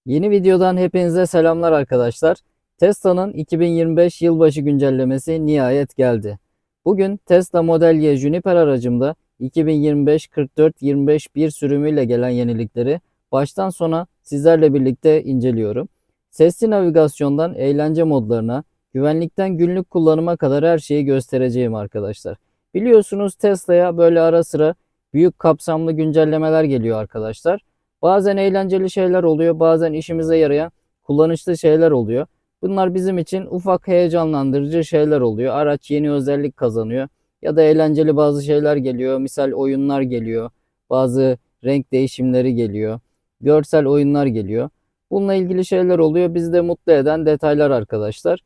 Yeni videodan hepinize selamlar arkadaşlar. Tesla'nın 2025 yılbaşı güncellemesi nihayet geldi. Bugün Tesla Model Y Juniper aracımda 2025 44-25 bir sürümüyle gelen yenilikleri baştan sona sizlerle birlikte inceliyorum. Sesli navigasyondan eğlence modlarına, güvenlikten günlük kullanıma kadar her şeyi göstereceğim arkadaşlar. Biliyorsunuz Tesla'ya böyle ara sıra büyük kapsamlı güncellemeler geliyor arkadaşlar. Bazen eğlenceli şeyler oluyor, bazen işimize yarayan kullanışlı şeyler oluyor. Bunlar bizim için ufak heyecanlandırıcı şeyler oluyor. Araç yeni özellik kazanıyor ya da eğlenceli bazı şeyler geliyor. Misal oyunlar geliyor, bazı renk değişimleri geliyor, görsel oyunlar geliyor. Bununla ilgili şeyler oluyor. Bizi de mutlu eden detaylar arkadaşlar.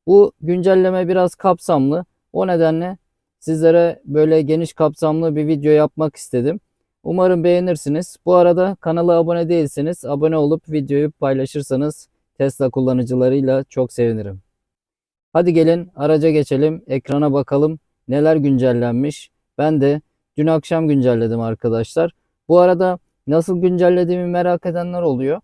Bu güncelleme biraz kapsamlı. O nedenle sizlere böyle geniş kapsamlı bir video yapmak istedim. Umarım beğenirsiniz. Bu arada kanala abone değilseniz abone olup videoyu paylaşırsanız Tesla kullanıcılarıyla çok sevinirim. Hadi gelin araca geçelim. Ekrana bakalım neler güncellenmiş. Ben de dün akşam güncelledim arkadaşlar. Bu arada nasıl güncellediğimi merak edenler oluyor.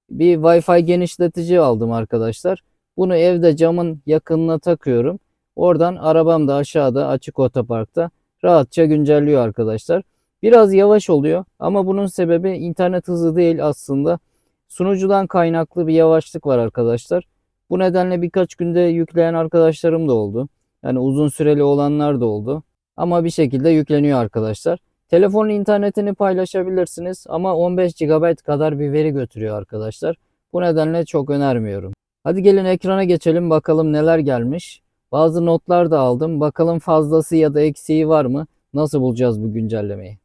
Bir Wi-Fi genişletici aldım arkadaşlar. Bunu evde camın yakınına takıyorum. Oradan arabam da aşağıda açık otoparkta rahatça güncelliyor arkadaşlar. Biraz yavaş oluyor ama bunun sebebi internet hızı değil aslında. Sunucudan kaynaklı bir yavaşlık var arkadaşlar. Bu nedenle birkaç günde yükleyen arkadaşlarım da oldu. Yani uzun süreli olanlar da oldu. Ama bir şekilde yükleniyor arkadaşlar. Telefonun internetini paylaşabilirsiniz ama 15 GB kadar bir veri götürüyor arkadaşlar. Bu nedenle çok önermiyorum. Hadi gelin ekrana geçelim bakalım neler gelmiş. Bazı notlar da aldım. Bakalım fazlası ya da eksiği var mı? Nasıl bulacağız bu güncellemeyi?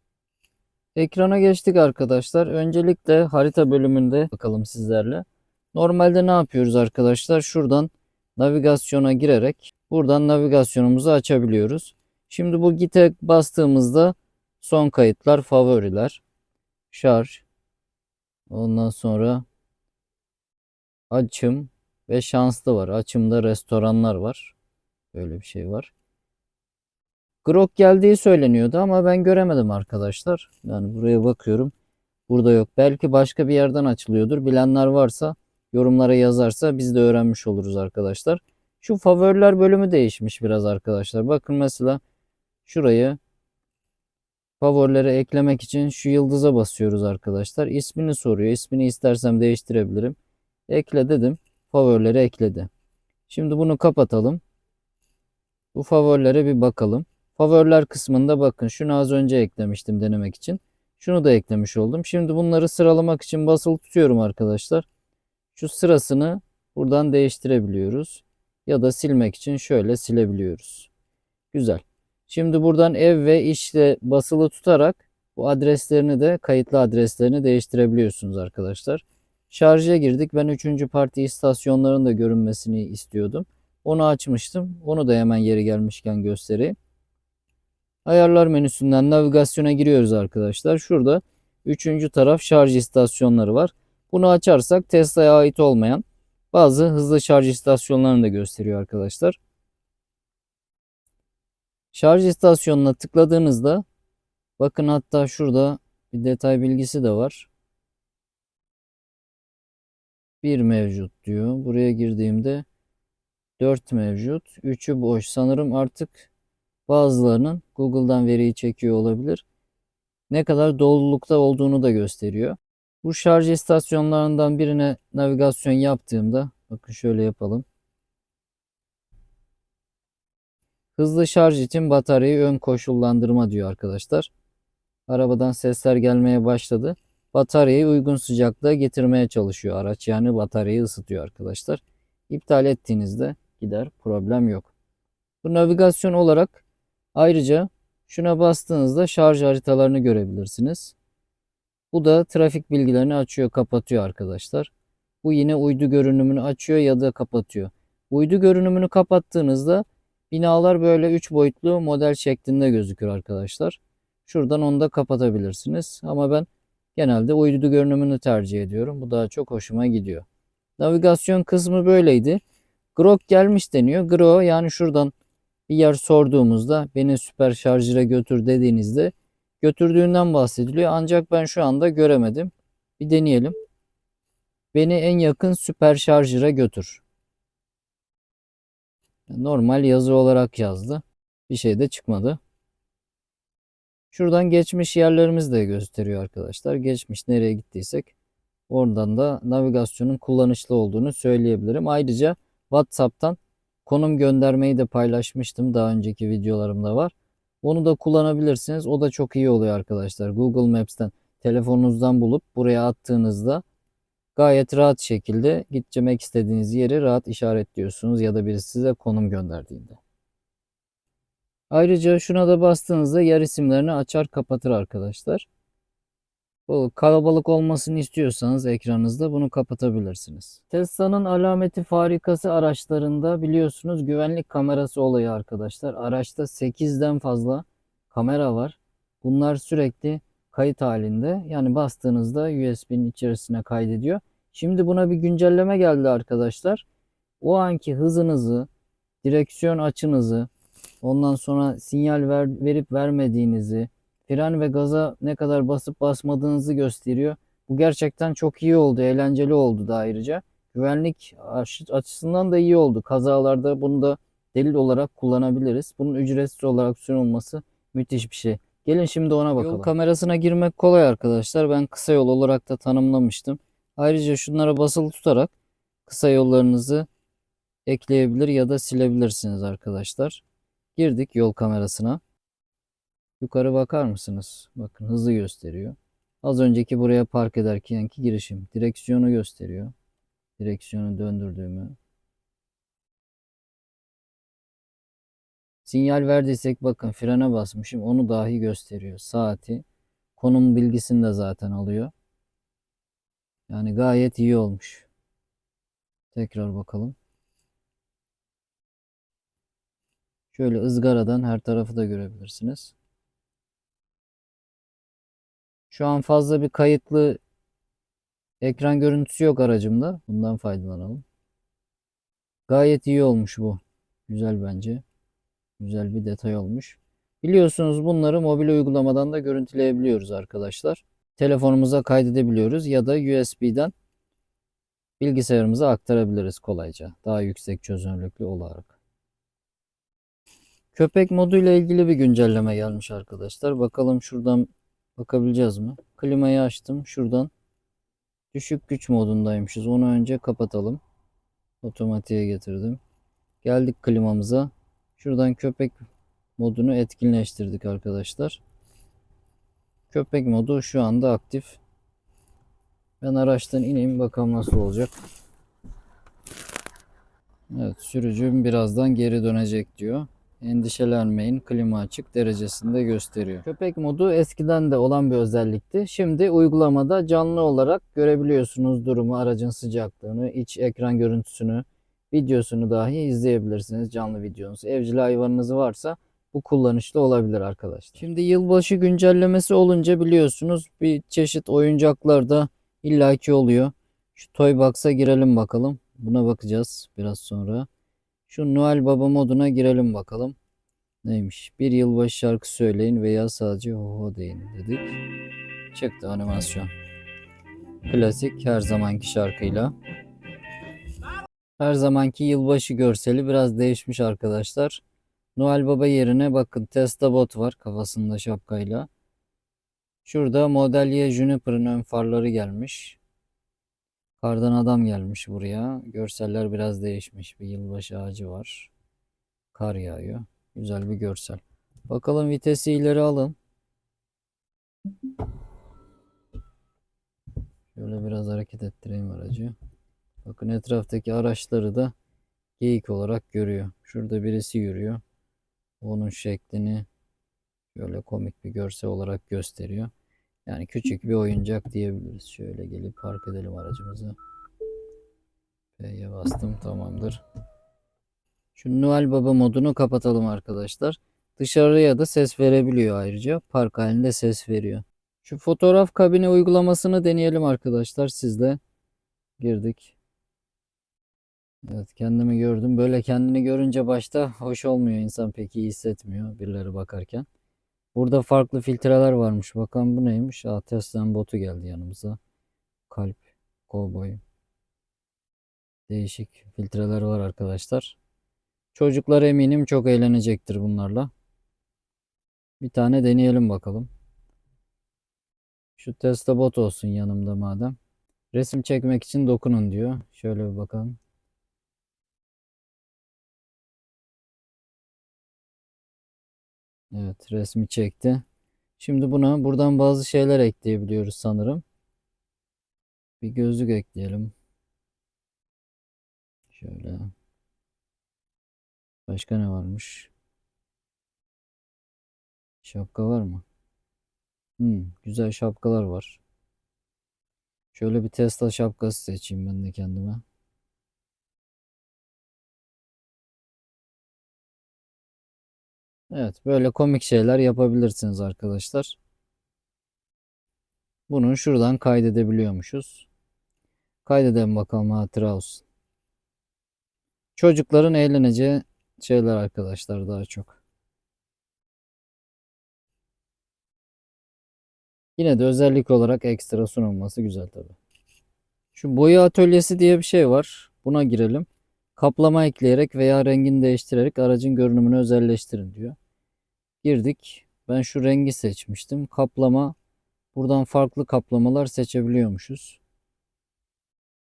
Ekrana geçtik arkadaşlar. Öncelikle harita bölümünde bakalım sizlerle. Normalde ne yapıyoruz arkadaşlar? Şuradan navigasyona girerek buradan navigasyonumuzu açabiliyoruz. Şimdi bu git'e bastığımızda son kayıtlar, favoriler, şarj, ondan sonra açım ve şanslı var. Açımda restoranlar var. Böyle bir şey var. Grok geldiği söyleniyordu ama ben göremedim arkadaşlar. Yani buraya bakıyorum. Burada yok. Belki başka bir yerden açılıyordur. Bilenler varsa yorumlara yazarsa biz de öğrenmiş oluruz arkadaşlar. Şu favoriler bölümü değişmiş biraz arkadaşlar. Bakın mesela şurayı favorilere eklemek için şu yıldıza basıyoruz arkadaşlar. İsmini soruyor. İsmini istersem değiştirebilirim. Ekle dedim. Favorileri ekledi. Şimdi bunu kapatalım. Bu favorilere bir bakalım. Favoriler kısmında bakın şunu az önce eklemiştim denemek için. Şunu da eklemiş oldum. Şimdi bunları sıralamak için basılı tutuyorum arkadaşlar. Şu sırasını buradan değiştirebiliyoruz. Ya da silmek için şöyle silebiliyoruz. Güzel. Şimdi buradan ev ve işle basılı tutarak bu adreslerini de kayıtlı adreslerini değiştirebiliyorsunuz arkadaşlar. Şarja girdik. Ben 3. parti istasyonların da görünmesini istiyordum. Onu açmıştım. Onu da hemen yeri gelmişken göstereyim. Ayarlar menüsünden navigasyona giriyoruz arkadaşlar. Şurada 3. taraf şarj istasyonları var. Bunu açarsak Tesla'ya ait olmayan bazı hızlı şarj istasyonlarını da gösteriyor arkadaşlar. Şarj istasyonuna tıkladığınızda bakın hatta şurada bir detay bilgisi de var. Bir mevcut diyor. Buraya girdiğimde 4 mevcut. 3'ü boş. Sanırım artık bazılarının Google'dan veriyi çekiyor olabilir. Ne kadar dolulukta olduğunu da gösteriyor. Bu şarj istasyonlarından birine navigasyon yaptığımda bakın şöyle yapalım. Hızlı şarj için bataryayı ön koşullandırma diyor arkadaşlar. Arabadan sesler gelmeye başladı. Bataryayı uygun sıcaklığa getirmeye çalışıyor araç. Yani bataryayı ısıtıyor arkadaşlar. İptal ettiğinizde gider, problem yok. Bu navigasyon olarak ayrıca şuna bastığınızda şarj haritalarını görebilirsiniz. Bu da trafik bilgilerini açıyor, kapatıyor arkadaşlar. Bu yine uydu görünümünü açıyor ya da kapatıyor. Uydu görünümünü kapattığınızda binalar böyle 3 boyutlu model şeklinde gözükür arkadaşlar. Şuradan onu da kapatabilirsiniz. Ama ben genelde uydu görünümünü tercih ediyorum. Bu daha çok hoşuma gidiyor. Navigasyon kısmı böyleydi. Grok gelmiş deniyor. Grok yani şuradan bir yer sorduğumuzda beni süper şarjıra götür dediğinizde götürdüğünden bahsediliyor. Ancak ben şu anda göremedim. Bir deneyelim. Beni en yakın süper şarjıra götür. Normal yazı olarak yazdı. Bir şey de çıkmadı. Şuradan geçmiş yerlerimizi de gösteriyor arkadaşlar. Geçmiş nereye gittiysek oradan da navigasyonun kullanışlı olduğunu söyleyebilirim. Ayrıca WhatsApp'tan konum göndermeyi de paylaşmıştım. Daha önceki videolarımda var. Onu da kullanabilirsiniz. O da çok iyi oluyor arkadaşlar. Google Maps'ten telefonunuzdan bulup buraya attığınızda gayet rahat şekilde gitmek istediğiniz yeri rahat işaretliyorsunuz ya da birisi size konum gönderdiğinde. Ayrıca şuna da bastığınızda yer isimlerini açar kapatır arkadaşlar. Bu kalabalık olmasını istiyorsanız ekranınızda bunu kapatabilirsiniz. Tesla'nın alameti farikası araçlarında biliyorsunuz güvenlik kamerası olayı arkadaşlar. Araçta 8'den fazla kamera var. Bunlar sürekli kayıt halinde. Yani bastığınızda USB'nin içerisine kaydediyor. Şimdi buna bir güncelleme geldi arkadaşlar. O anki hızınızı, direksiyon açınızı, ondan sonra sinyal verip vermediğinizi, fren ve gaza ne kadar basıp basmadığınızı gösteriyor. Bu gerçekten çok iyi oldu, eğlenceli oldu da ayrıca. Güvenlik açısından da iyi oldu. Kazalarda bunu da delil olarak kullanabiliriz. Bunun ücretsiz olarak sunulması müthiş bir şey. Gelin şimdi ona bakalım. Yol kamerasına girmek kolay arkadaşlar. Ben kısa yol olarak da tanımlamıştım. Ayrıca şunlara basılı tutarak kısa yollarınızı ekleyebilir ya da silebilirsiniz arkadaşlar. Girdik yol kamerasına. Yukarı bakar mısınız? Bakın hızı gösteriyor. Az önceki buraya park ederkenki girişim. Direksiyonu gösteriyor. Direksiyonu döndürdüğümü. Sinyal verdiysek bakın frene basmışım. Onu dahi gösteriyor. Saati. Konum bilgisini de zaten alıyor. Yani gayet iyi olmuş. Tekrar bakalım. Şöyle ızgaradan her tarafı da görebilirsiniz. Şu an fazla bir kayıtlı ekran görüntüsü yok aracımda. Bundan faydalanalım. Gayet iyi olmuş bu. Güzel bence. Güzel bir detay olmuş. Biliyorsunuz bunları mobil uygulamadan da görüntüleyebiliyoruz arkadaşlar. Telefonumuza kaydedebiliyoruz ya da USB'den bilgisayarımıza aktarabiliriz kolayca. Daha yüksek çözünürlüklü olarak. Köpek modu ile ilgili bir güncelleme gelmiş arkadaşlar. Bakalım şuradan bakabileceğiz mi? Klimayı açtım. Şuradan düşük güç modundaymışız. Onu önce kapatalım. Otomatiğe getirdim. Geldik klimamıza. Şuradan köpek modunu etkinleştirdik arkadaşlar. Köpek modu şu anda aktif. Ben araçtan ineyim bakalım nasıl olacak. Evet, sürücüm birazdan geri dönecek diyor. Endişelenmeyin, klima açık derecesinde gösteriyor. Köpek modu eskiden de olan bir özellikti. Şimdi uygulamada canlı olarak görebiliyorsunuz durumu, aracın sıcaklığını, iç ekran görüntüsünü, videosunu dahi izleyebilirsiniz, canlı videonuzu. Evcil hayvanınız varsa bu kullanışlı olabilir arkadaşlar. Şimdi yılbaşı güncellemesi olunca biliyorsunuz bir çeşit oyuncaklar da illaki oluyor. Şu Toybox'a girelim bakalım. Buna bakacağız biraz sonra. Şu Noel Baba moduna girelim bakalım. Neymiş? Bir yılbaşı şarkı söyleyin veya sadece ho ho deyin dedik. Çıktı animasyon. Klasik her zamanki şarkıyla. Her zamanki yılbaşı görseli biraz değişmiş arkadaşlar. Noel Baba yerine bakın Tesla bot var kafasında şapkayla. Şurada Model Y Juniper'ın ön farları gelmiş. Kardan adam gelmiş buraya. Görseller biraz değişmiş. Bir yılbaşı ağacı var. Kar yağıyor. Güzel bir görsel. Bakalım vitesi ileri alın. Şöyle biraz hareket ettireyim aracı. Bakın etraftaki araçları da geyik olarak görüyor. Şurada birisi yürüyor. Onun şeklini böyle komik bir görsel olarak gösteriyor. Yani küçük bir oyuncak diyebiliriz. Şöyle gelip park edelim aracımızı. P'ye bastım, tamamdır. Şu Noel Baba modunu kapatalım arkadaşlar. Dışarıya da ses verebiliyor ayrıca. Park halinde ses veriyor. Şu fotoğraf kabini uygulamasını deneyelim arkadaşlar sizle. Girdik. Evet, kendimi gördüm. Böyle kendini görünce başta hoş olmuyor. İnsan pek iyi hissetmiyor birileri bakarken. Burada farklı filtreler varmış. Bakalım bu neymiş? Tesla'nın botu geldi yanımıza. Kalp, kovboy. Değişik filtreler var arkadaşlar. Çocuklar eminim çok eğlenecektir bunlarla. Bir tane deneyelim bakalım. Şu Tesla bot olsun yanımda madem. Resim çekmek için dokunun diyor. Şöyle bir bakalım. Evet, resmi çekti. Şimdi buna buradan bazı şeyler ekleyebiliyoruz sanırım. Bir gözlük ekleyelim. Şöyle. Başka ne varmış? Şapka var mı? Güzel şapkalar var. Şöyle bir Tesla şapkası seçeyim ben de kendime. Evet, böyle komik şeyler yapabilirsiniz arkadaşlar. Bunu şuradan kaydedebiliyormuşuz. Kaydedelim bakalım, hatıra olsun. Çocukların eğleneceği şeyler arkadaşlar daha çok. Yine de özellik olarak ekstra sunulması güzel tabii. Şu boya atölyesi diye bir şey var. Buna girelim. Kaplama ekleyerek veya rengini değiştirerek aracın görünümünü özelleştirin diyor. Girdik. Ben şu rengi seçmiştim. Kaplama. Buradan farklı kaplamalar seçebiliyormuşuz.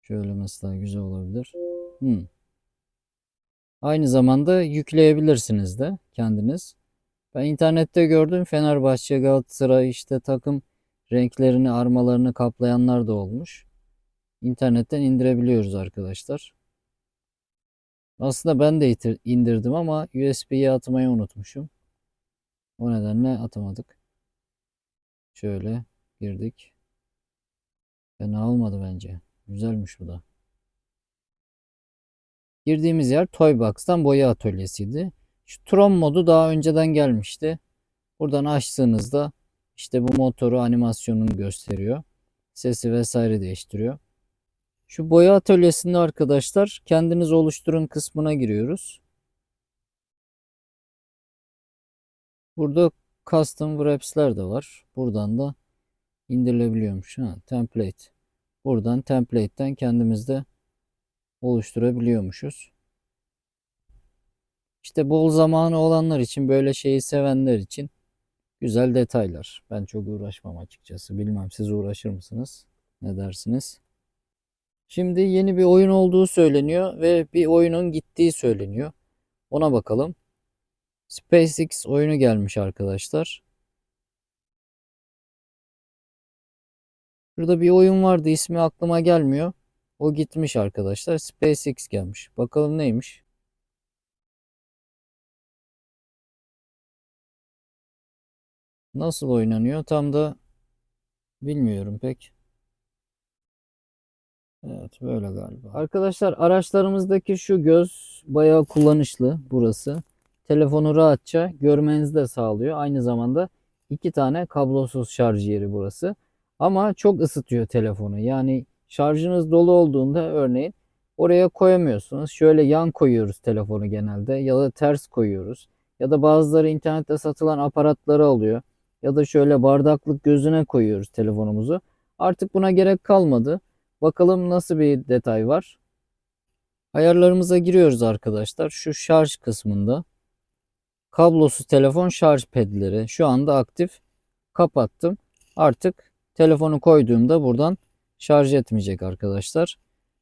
Şöyle mesela güzel olabilir. Aynı zamanda yükleyebilirsiniz de kendiniz. Ben internette gördüm, Fenerbahçe, Galatasaray işte takım renklerini, armalarını kaplayanlar da olmuş. İnternetten indirebiliyoruz arkadaşlar. Aslında ben de indirdim ama USB'ye atmayı unutmuşum. O nedenle atamadık. Şöyle girdik. Fena olmadı bence. Güzelmiş bu da. Girdiğimiz yer Toybox'tan boya atölyesiydi. Şu Tron modu daha önceden gelmişti. Buradan açtığınızda işte bu motoru, animasyonunu gösteriyor. Sesi vesaire değiştiriyor. Şu boya atölyesinde arkadaşlar kendiniz oluşturun kısmına giriyoruz. Burada custom wraps'ler de var. Buradan da indirilebiliyormuş. Template. Buradan template'ten kendimiz de oluşturabiliyormuşuz. İşte bol zamanı olanlar için, böyle şeyi sevenler için güzel detaylar. Ben çok uğraşmam açıkçası. Bilmem siz uğraşır mısınız? Ne dersiniz? Şimdi yeni bir oyun olduğu söyleniyor ve bir oyunun gittiği söyleniyor. Ona bakalım. SpaceX oyunu gelmiş arkadaşlar. Burada bir oyun vardı, ismi aklıma gelmiyor. O gitmiş arkadaşlar. SpaceX gelmiş. Bakalım neymiş? Nasıl oynanıyor? Tam da bilmiyorum pek. Evet, böyle galiba. Arkadaşlar araçlarımızdaki şu göz bayağı kullanışlı burası. Telefonu rahatça görmenizi de sağlıyor. Aynı zamanda iki tane kablosuz şarj yeri burası. Ama çok ısıtıyor telefonu. Yani şarjınız dolu olduğunda örneğin oraya koyamıyorsunuz. Şöyle yan koyuyoruz telefonu genelde ya da ters koyuyoruz. Ya da bazıları internette satılan aparatları alıyor. Ya da şöyle bardaklık gözüne koyuyoruz telefonumuzu. Artık buna gerek kalmadı. Bakalım nasıl bir detay var. Ayarlarımıza giriyoruz arkadaşlar. Şu şarj kısmında kablosuz telefon şarj pedleri şu anda aktif. Kapattım. Artık telefonu koyduğumda buradan şarj etmeyecek arkadaşlar.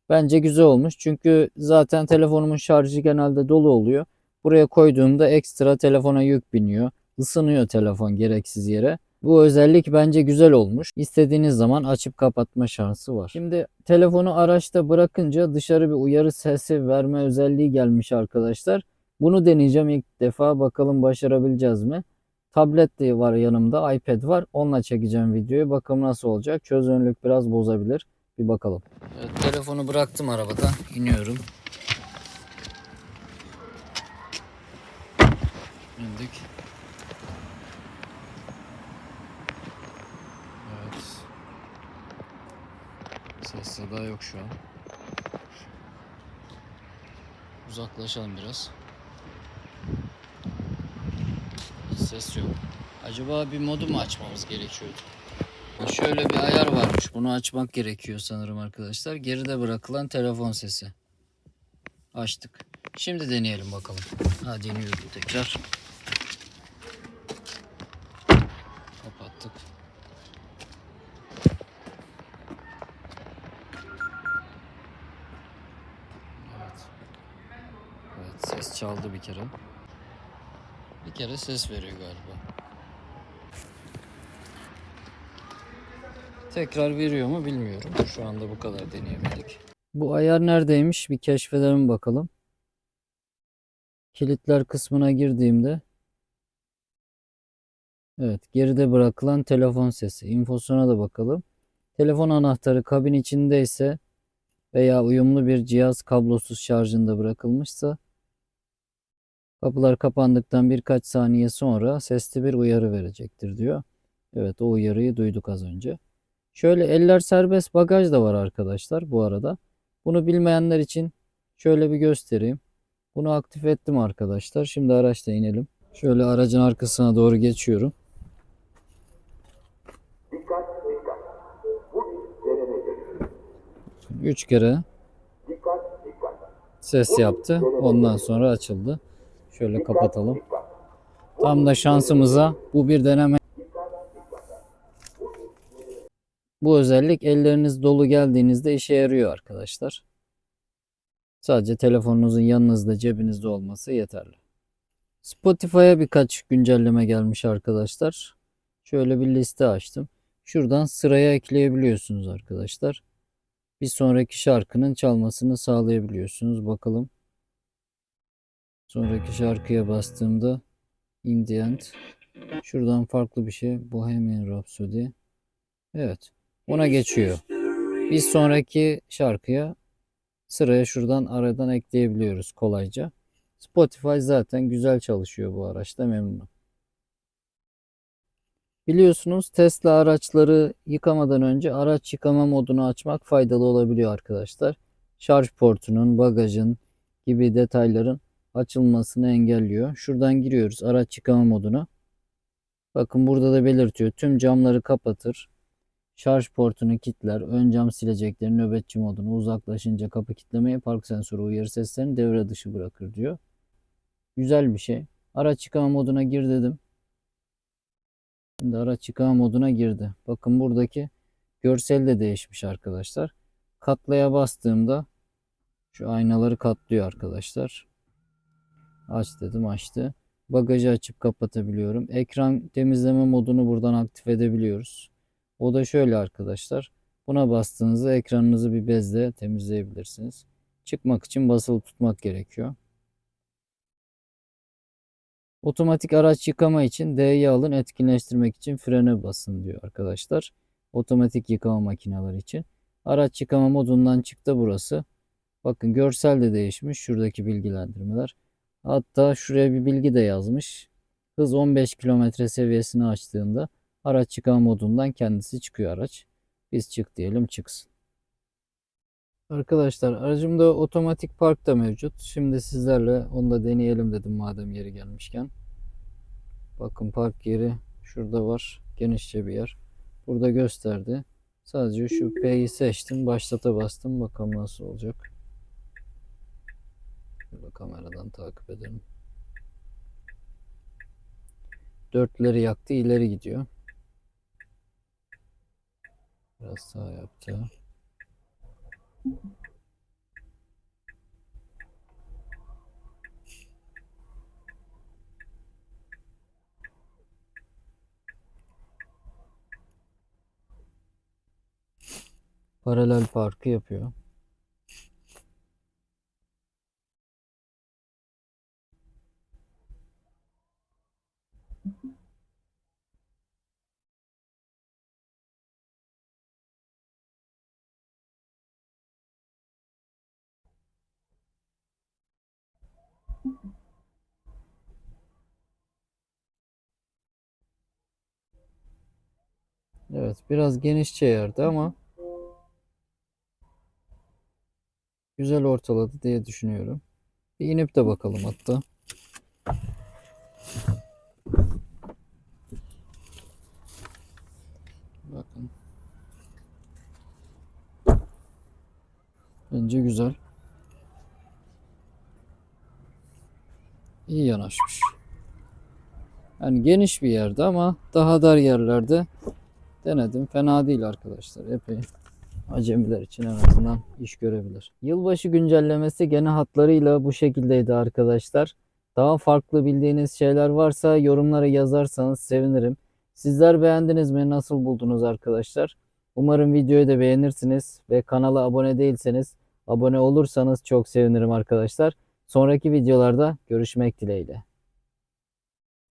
Bence güzel olmuş. Çünkü zaten telefonumun şarjı genelde dolu oluyor. Buraya koyduğumda ekstra telefona yük biniyor. Isınıyor telefon gereksiz yere. Bu özellik bence güzel olmuş. İstediğiniz zaman açıp kapatma şansı var. Şimdi telefonu araçta bırakınca dışarı bir uyarı sesi verme özelliği gelmiş arkadaşlar. Bunu deneyeceğim ilk defa. Bakalım başarabileceğiz mi? Tablet de var yanımda. iPad var. Onunla çekeceğim videoyu. Bakalım nasıl olacak. Çözünürlük biraz bozabilir. Bir bakalım. Evet, telefonu bıraktım arabada. İniyorum. İndik. Evet. Ses seda yok şu an. Uzaklaşalım biraz. Hiç ses yok. Acaba bir modu mu açmamız gerekiyordu? Şöyle bir ayar varmış. Bunu açmak gerekiyor sanırım arkadaşlar. Geride bırakılan telefon sesi. Açtık. Şimdi deneyelim bakalım. Ha, deniyordu tekrar. Kapattık. Evet. Evet, ses çaldı bir kere. Bir kere ses veriyor galiba. Tekrar veriyor mu bilmiyorum. Şu anda bu kadar deneyemedik. Bu ayar neredeymiş? Bir keşfedelim bakalım. Kilitler kısmına girdiğimde, evet, geride bırakılan telefon sesi. İnfosuna da bakalım. Telefon anahtarı kabin içindeyse veya uyumlu bir cihaz kablosuz şarjında bırakılmışsa kapılar kapandıktan birkaç saniye sonra sesli bir uyarı verecektir diyor. Evet, o uyarıyı duyduk az önce. Şöyle eller serbest bagaj da var arkadaşlar bu arada. Bunu bilmeyenler için şöyle bir göstereyim. Bunu aktif ettim arkadaşlar. Şimdi araçta inelim. Şöyle aracın arkasına doğru geçiyorum. Dikkat dikkat. Bu bir denemedir. 3 kere Dikkat dikkat. ses yaptı. Ondan sonra açıldı. Şöyle kapatalım. Tam da şansımıza bu bir deneme. Bu özellik elleriniz dolu geldiğinizde işe yarıyor arkadaşlar. Sadece telefonunuzun yanınızda, cebinizde olması yeterli. Spotify'a birkaç güncelleme gelmiş arkadaşlar. Şöyle bir liste açtım. Şuradan sıraya ekleyebiliyorsunuz arkadaşlar. Bir sonraki şarkının çalmasını sağlayabiliyorsunuz. Bakalım. Sonraki şarkıya bastığımda In the End. Şuradan farklı bir şey. Bohemian Rhapsody. Evet. Ona geçiyor. Bir sonraki şarkıya sıraya şuradan aradan ekleyebiliyoruz kolayca. Spotify zaten güzel çalışıyor bu araçta, memnunum. Biliyorsunuz Tesla araçları yıkamadan önce araç yıkama modunu açmak faydalı olabiliyor arkadaşlar. Şarj portunun, bagajın gibi detayların açılmasını engelliyor. Şuradan giriyoruz araç yıkama moduna. Bakın burada da belirtiyor. Tüm camları kapatır. Şarj portunu kilitler. Ön cam silecekleri nöbetçi modunu, uzaklaşınca kapı kilitlemeyi, park sensörü uyarı seslerini devre dışı bırakır diyor. Güzel bir şey. Araç yıkama moduna gir dedim. Şimdi araç yıkama moduna girdi. Bakın buradaki görsel de değişmiş arkadaşlar. Katlaya bastığımda şu aynaları katlıyor arkadaşlar. Aç dedim, açtı. Bagajı açıp kapatabiliyorum. Ekran temizleme modunu buradan aktif edebiliyoruz. O da şöyle arkadaşlar. Buna bastığınızda ekranınızı bir bezle temizleyebilirsiniz. Çıkmak için basılı tutmak gerekiyor. Otomatik araç yıkama için D'yi alın, etkinleştirmek için frene basın diyor arkadaşlar. Otomatik yıkama makineleri için. Araç yıkama modundan çıktı burası. Bakın görsel de değişmiş. Şuradaki bilgilendirmeler. Hatta şuraya bir bilgi de yazmış. Hız 15 kilometre seviyesini açtığında araç yıkama modundan kendisi çıkıyor araç. Biz çık diyelim, çıksın. Arkadaşlar aracımda otomatik park da mevcut. Şimdi sizlerle onu da deneyelim dedim madem yeri gelmişken. Bakın park yeri şurada var. Genişçe bir yer. Burada gösterdi. Sadece şu P'yi seçtim. Başlata bastım. Bakalım nasıl olacak. Şöyle kameradan takip edelim. Dörtleri yaktı. İleri gidiyor. Biraz sağ yaptı. Paralel parkı yapıyor. Evet, biraz genişçe yerde ama güzel ortaladı diye düşünüyorum. Bir inip de bakalım hatta. Bakın. Bence güzel. İyi yanaşmış. Yani geniş bir yerde ama daha dar yerlerde denedim. Fena değil arkadaşlar. Epey acemiler için en azından iş görebilir. Yılbaşı güncellemesi gene hatlarıyla bu şekildeydi arkadaşlar. Daha farklı bildiğiniz şeyler varsa yorumlara yazarsanız sevinirim. Sizler beğendiniz mi? Nasıl buldunuz arkadaşlar? Umarım videoyu da beğenirsiniz ve kanala abone değilseniz abone olursanız çok sevinirim arkadaşlar. Sonraki videolarda görüşmek dileğiyle.